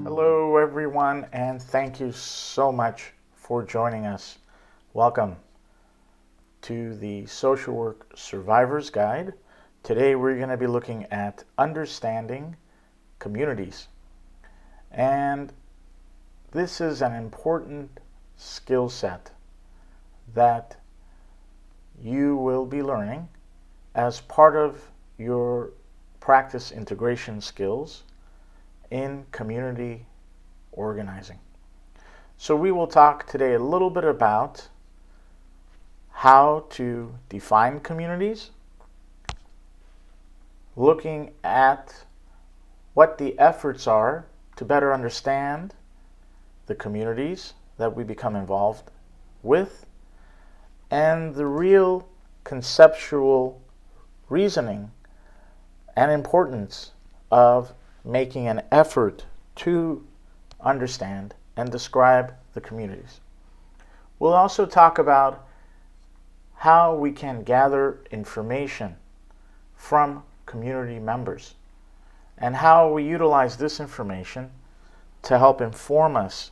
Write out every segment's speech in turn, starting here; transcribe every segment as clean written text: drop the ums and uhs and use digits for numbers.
Hello everyone, and thank you so much for joining us. Welcome to the Social Work Survivor's Guide. Today we're going to be looking at understanding communities. And this is an important skill set that you will be learning as part of your practice integration skills in community organizing. So we will talk today a little bit about how to define communities, looking at what the efforts are to better understand the communities that we become involved with, and the real conceptual reasoning and importance of making an effort to understand and describe the communities. We'll also talk about how we can gather information from community members and how we utilize this information to help inform us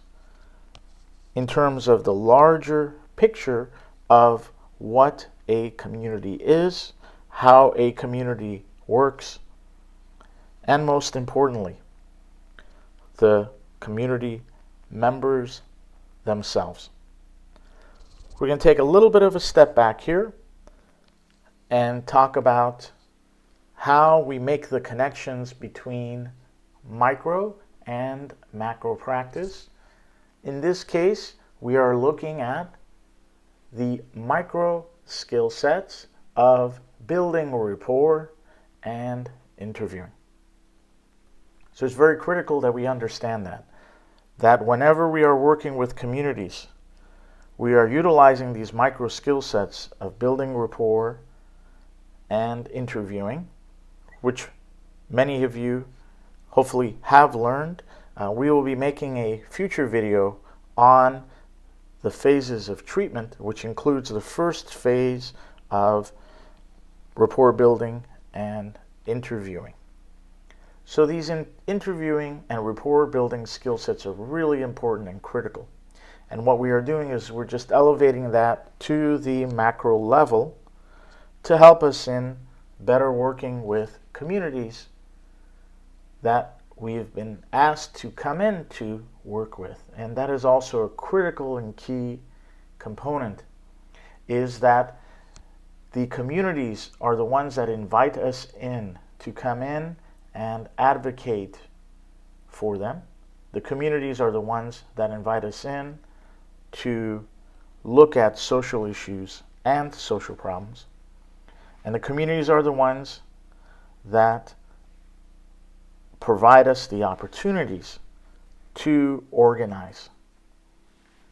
in terms of the larger picture of what a community is, how a community works, and most importantly, the community members themselves. We're going to take a little bit of a step back here and talk about how we make the connections between micro and macro practice. In this case, we are looking at the micro skill sets of building rapport and interviewing. So it's very critical that we understand that whenever we are working with communities, we are utilizing these micro skill sets of building rapport and interviewing, which many of you hopefully have learned. We will be making a future video on the phases of treatment, which includes the first phase of rapport building and interviewing. So these interviewing and rapport building skill sets are really important and critical. And what we are doing is we're just elevating that to the macro level to help us in better working with communities that we've been asked to come in to work with. And that is also a critical and key component, is that the communities are the ones that invite us in to come in and advocate for them. The communities are the ones that invite us in to look at social issues and social problems. And the communities are the ones that provide us the opportunities to organize.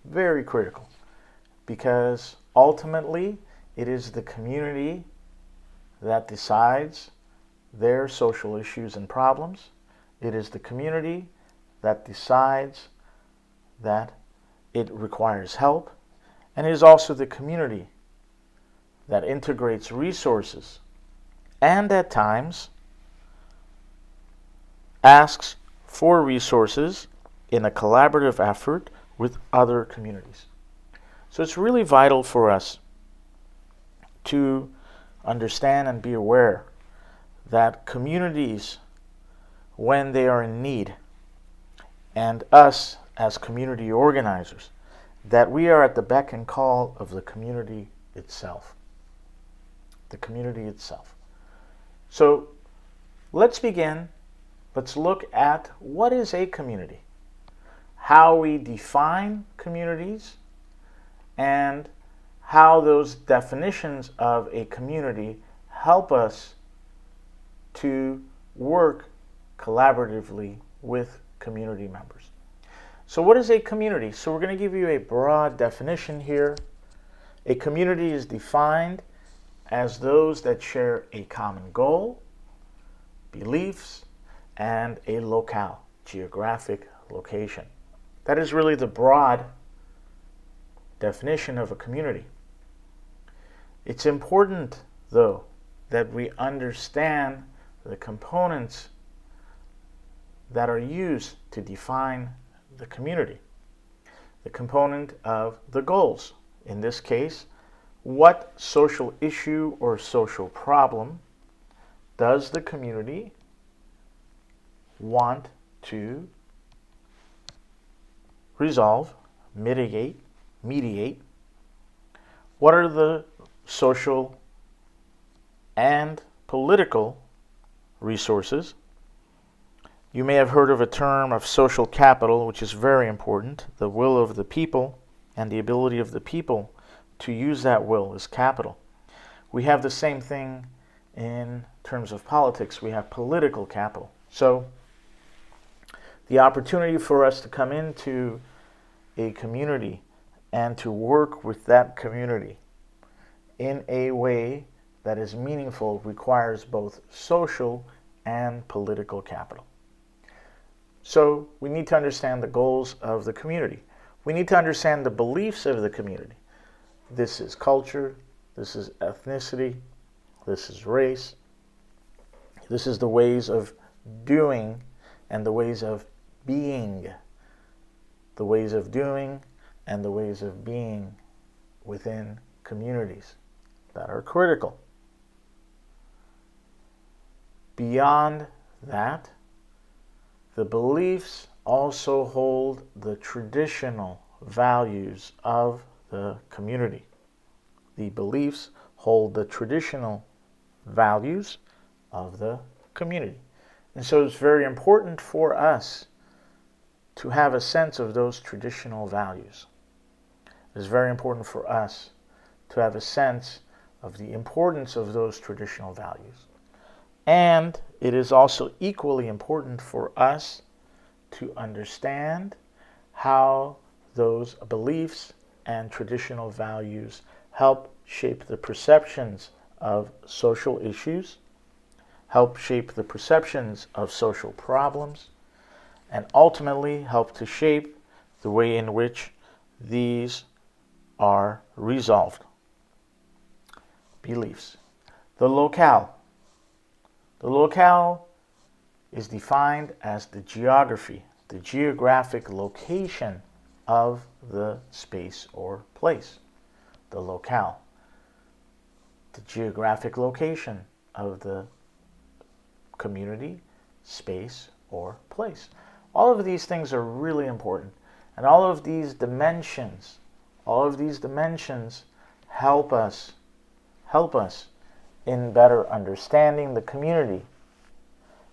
Very critical, because ultimately it is the community that decides their social issues and problems. It is the community that decides that it requires help, and it is also the community that integrates resources and at times asks for resources in a collaborative effort with other communities. So it's really vital for us to understand and be aware that communities, when they are in need, and us as community organizers, that we are at the beck and call of the community itself. The community itself. So let's begin. Let's look at what is a community, how we define communities, and how those definitions of a community help us to work collaboratively with community members. So what is a community? So we're going to give you a broad definition here. A community is defined as those that share a common goal, beliefs, and a locale, geographic location. That is really the broad definition of a community. It's important, though, that we understand the components that are used to define the community. The component of the goals. In this case, what social issue or social problem does the community want to resolve, mitigate, mediate? What are the social and political resources? You may have heard of a term of social capital, which is very important. The will of the people and the ability of the people to use that will is capital. We have the same thing in terms of politics. We have political capital. So the opportunity for us to come into a community and to work with that community in a way that is meaningful requires both social and political capital. So we need to understand the goals of the community. We need to understand the beliefs of the community. This is culture, this is ethnicity, this is race, this is the ways of doing and the ways of being. The ways of doing and the ways of being within communities that are critical. Beyond that, the beliefs also hold the traditional values of the community. The beliefs hold the traditional values of the community. And so it's very important for us to have a sense of those traditional values. It's very important for us to have a sense of the importance of those traditional values. And it is also equally important for us to understand how those beliefs and traditional values help shape the perceptions of social issues, help shape the perceptions of social problems, and ultimately help to shape the way in which these are resolved. Beliefs. The locale. The locale is defined as the geography, the geographic location of the space or place. The locale. The geographic location of the community, space, or place. All of these things are really important. And all of these dimensions help us in better understanding the community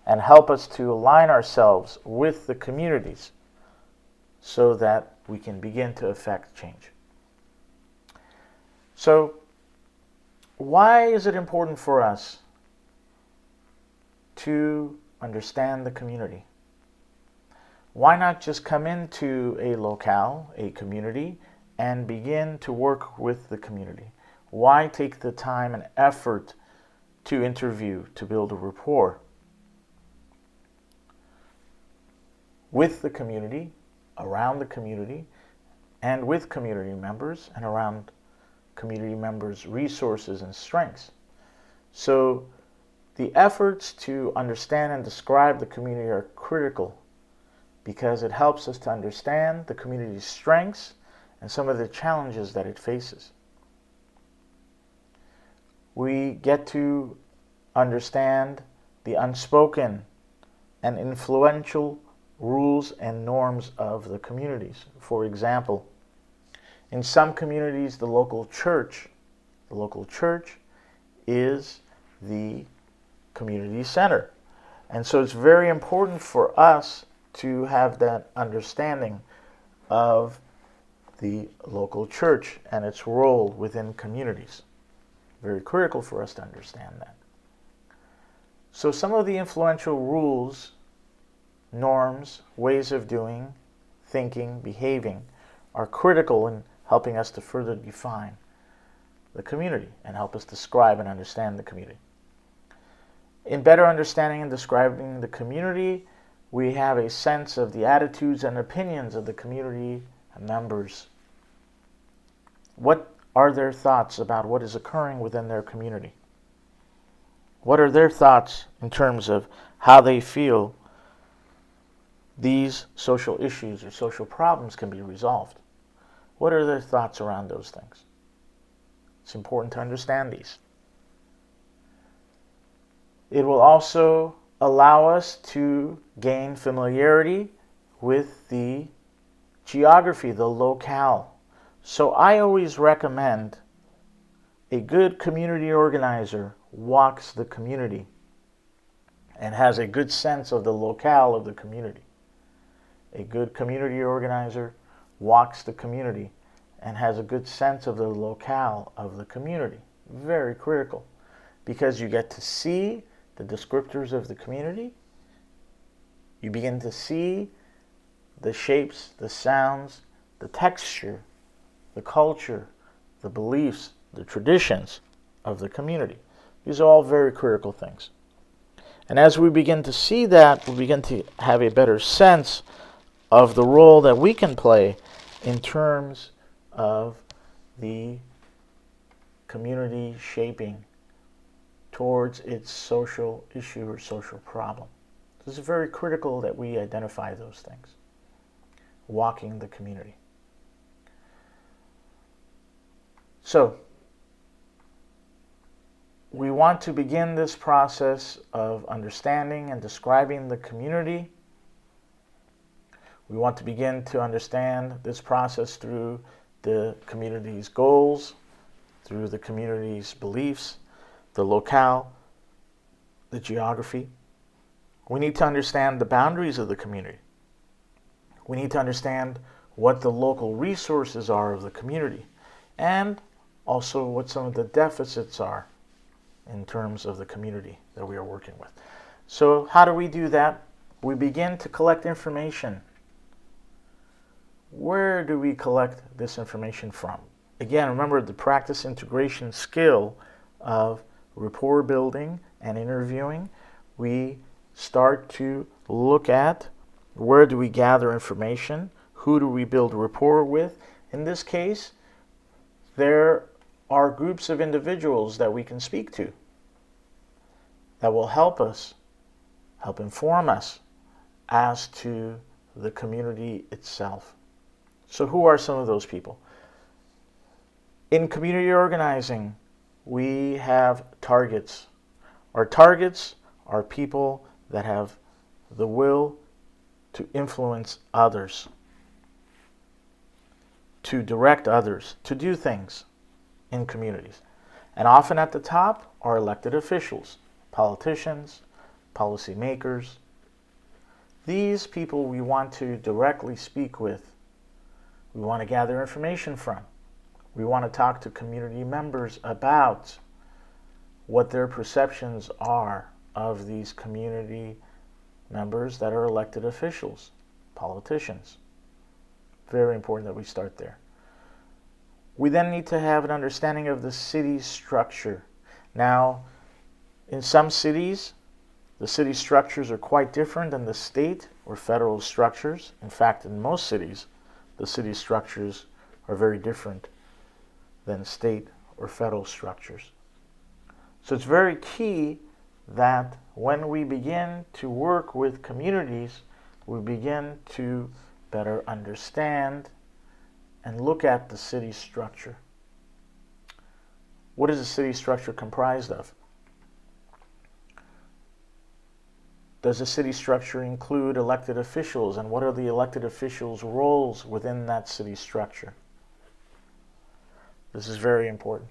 and help us to align ourselves with the communities so that we can begin to affect change. So, why is it important for us to understand the community? Why not just come into a locale, a community, and begin to work with the community? Why take the time and effort to interview, to build a rapport with the community, around the community, and with community members, and around community members' resources and strengths? So the efforts to understand and describe the community are critical because it helps us to understand the community's strengths and some of the challenges that it faces. We get to understand the unspoken and influential rules and norms of the communities. For example, in some communities, the local church is the community center. And so it's very important for us to have that understanding of the local church and its role within communities. Very critical for us to understand that. So some of the influential rules, norms, ways of doing, thinking, behaving are critical in helping us to further define the community and help us describe and understand the community. In better understanding and describing the community, we have a sense of the attitudes and opinions of the community members. What are their thoughts about what is occurring within their community? What are their thoughts in terms of how they feel these social issues or social problems can be resolved? What are their thoughts around those things? It's important to understand these. It will also allow us to gain familiarity with the geography, the locale. So I always recommend a good community organizer walks the community and has a good sense of the locale of the community. A good community organizer walks the community and has a good sense of the locale of the community. Very critical, because you get to see the descriptors of the community. You begin to see the shapes, the sounds, the texture, the culture, the beliefs, the traditions of the community. These are all very critical things. And as we begin to see that, we begin to have a better sense of the role that we can play in terms of the community shaping towards its social issue or social problem. This is very critical that we identify those things. Walking the community. So, we want to begin this process of understanding and describing the community. We want to begin to understand this process through the community's goals, through the community's beliefs, the locale, the geography. We need to understand the boundaries of the community. We need to understand what the local resources are of the community, and also what some of the deficits are in terms of the community that we are working with. So how do we do that? We begin to collect information. Where do we collect this information from? Again, remember the practice integration skill of rapport building and interviewing. We start to look at where do we gather information, who do we build rapport with. In this case, there are groups of individuals that we can speak to that will help us, help inform us as to the community itself. So who are some of those people? In community organizing, we have targets. Our targets are people that have the will to influence others, to direct others, to do things in communities. And often at the top are elected officials, politicians, policymakers. These people we want to directly speak with. We want to gather information from. We want to talk to community members about what their perceptions are of these community members that are elected officials, politicians. Very important that we start there. We then need to have an understanding of the city structure. Now, in some cities, the city structures are quite different than the state or federal structures. In fact, in most cities, the city structures are very different than state or federal structures. So it's very key that when we begin to work with communities, we begin to better understand and look at the city structure. What is a city structure comprised of? Does the city structure include elected officials, and what are the elected officials' roles within that city structure? This is very important.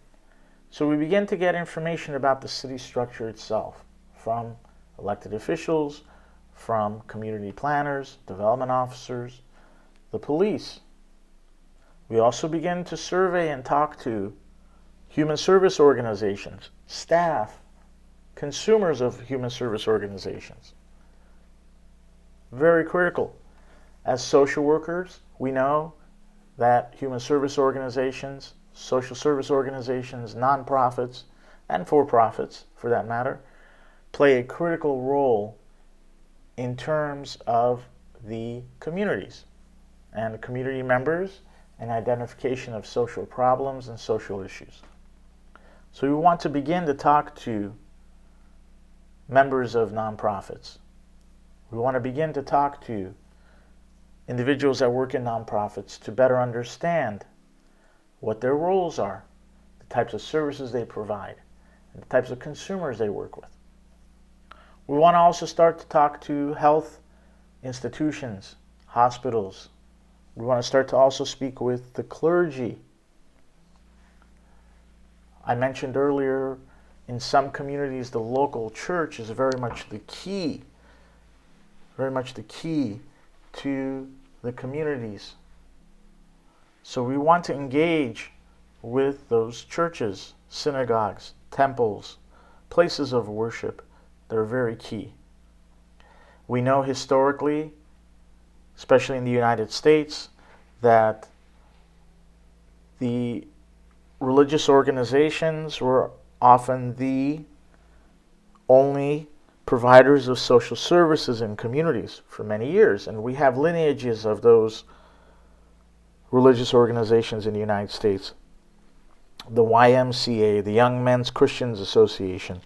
So we begin to get information about the city structure itself from elected officials, from community planners, development officers, the police. We also begin to survey and talk to human service organizations, staff, consumers of human service organizations. Very critical. As social workers, we know that human service organizations, social service organizations, nonprofits, and for-profits, for that matter, play a critical role in terms of the communities and the community members and identification of social problems and social issues. So we want to begin to talk to members of nonprofits. We want to begin to talk to individuals that work in nonprofits to better understand what their roles are, the types of services they provide, and the types of consumers they work with. We want to also start to talk to health institutions, hospitals. We want to start to also speak with the clergy. I mentioned earlier, in some communities, the local church is very much the key to the communities. So we want to engage with those churches, synagogues, temples, places of worship that are very key. We know historically, especially in the United States, that the religious organizations were often the only providers of social services in communities for many years. And we have lineages of those religious organizations in the United States. The YMCA, the Young Men's Christians Association,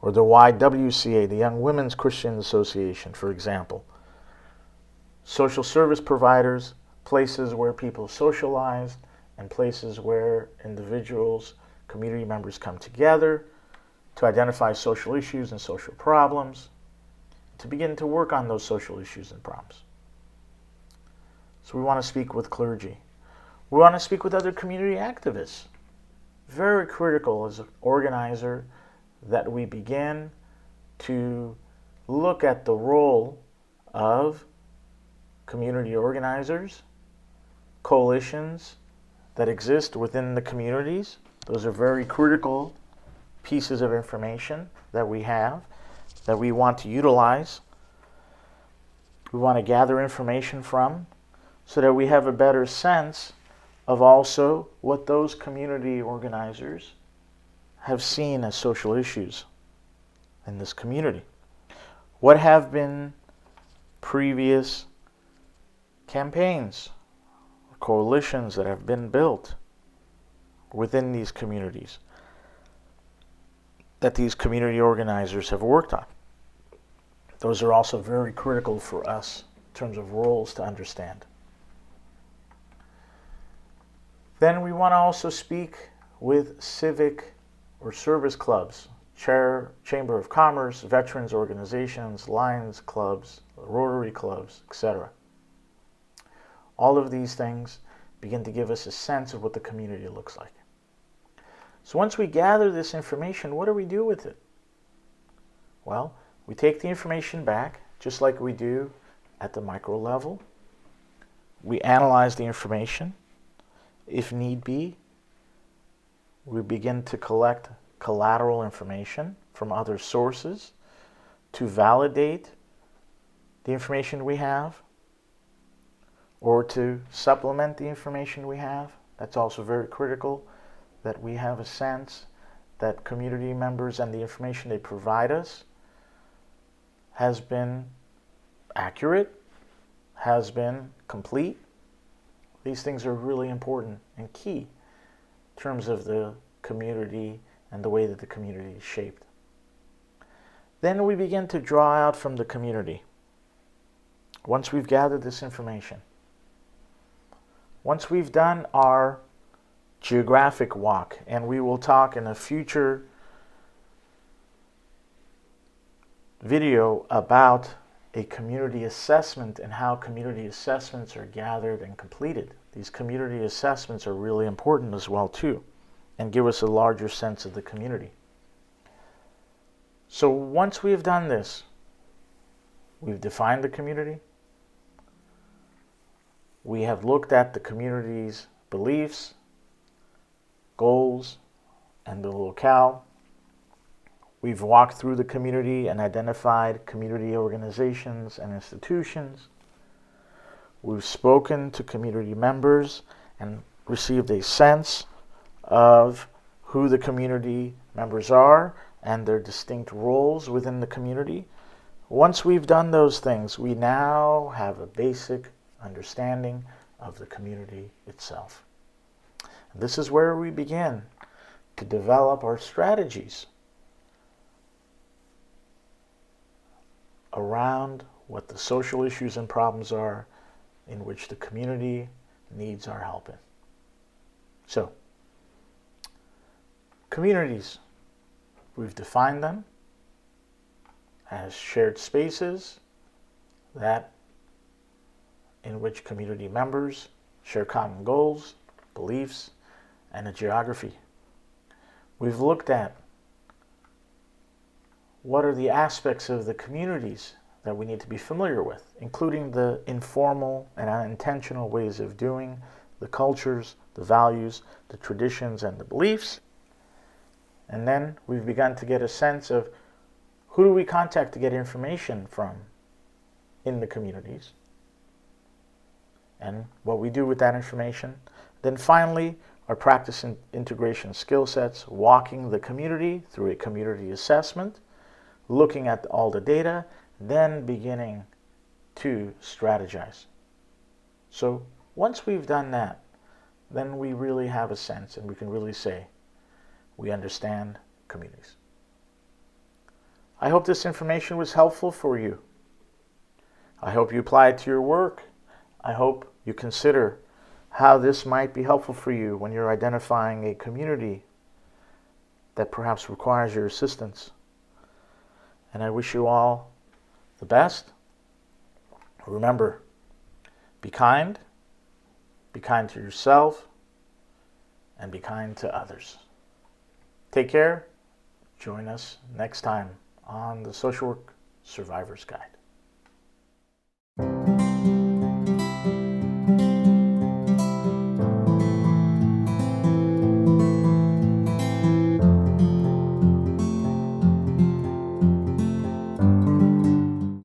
or the YWCA, the Young Women's Christian Association, for example. Social service providers, places where people socialize, and places where individuals, community members come together to identify social issues and social problems, to begin to work on those social issues and problems. So we want to speak with clergy. We want to speak with other community activists. Very critical as an organizer that we begin to look at the role of community organizers, coalitions that exist within the communities. Those are very critical pieces of information that we have, that we want to utilize. We want to gather information from so that we have a better sense of also what those community organizers have seen as social issues in this community. What have been previous campaigns, coalitions that have been built within these communities that these community organizers have worked on? Those are also very critical for us in terms of roles to understand. Then we want to also speak with civic or service clubs, Chamber of Commerce, veterans organizations, Lions clubs, Rotary clubs, etc. All of these things begin to give us a sense of what the community looks like. So once we gather this information, what do we do with it? Well, we take the information back, just like we do at the micro level. We analyze the information. If need be, we begin to collect collateral information from other sources to validate the information we have or to supplement the information we have. That's also very critical, that we have a sense that community members and the information they provide us has been accurate, has been complete. These things are really important and key in terms of the community and the way that the community is shaped. Then we begin to draw out from the community. Once we've gathered this information, once we've done our geographic walk, and we will talk in a future video about a community assessment and how community assessments are gathered and completed. These community assessments are really important as well too, and give us a larger sense of the community. So once we have done this, we've defined the community, we have looked at the community's beliefs, goals, and the locale. We've walked through the community and identified community organizations and institutions. We've spoken to community members and received a sense of who the community members are and their distinct roles within the community. Once we've done those things, we now have a basic understanding of the community itself. This is where we begin to develop our strategies around what the social issues and problems are in which the community needs our help in. So, communities, we've defined them as shared spaces that in which community members share common goals, beliefs, and a geography. We've looked at what are the aspects of the communities that we need to be familiar with, including the informal and unintentional ways of doing, the cultures, the values, the traditions, and the beliefs. And then we've begun to get a sense of who do we contact to get information from in the communities and what we do with that information. Then finally, our practice and integration skill sets, walking the community through a community assessment, looking at all the data, then beginning to strategize. So once we've done that, then we really have a sense and we can really say we understand communities. I hope this information was helpful for you. I hope you apply it to your work. I hope you consider how this might be helpful for you when you're identifying a community that perhaps requires your assistance. And I wish you all the best. Remember, be kind to yourself, and be kind to others. Take care. Join us next time on the Social Work Survivor's Guide.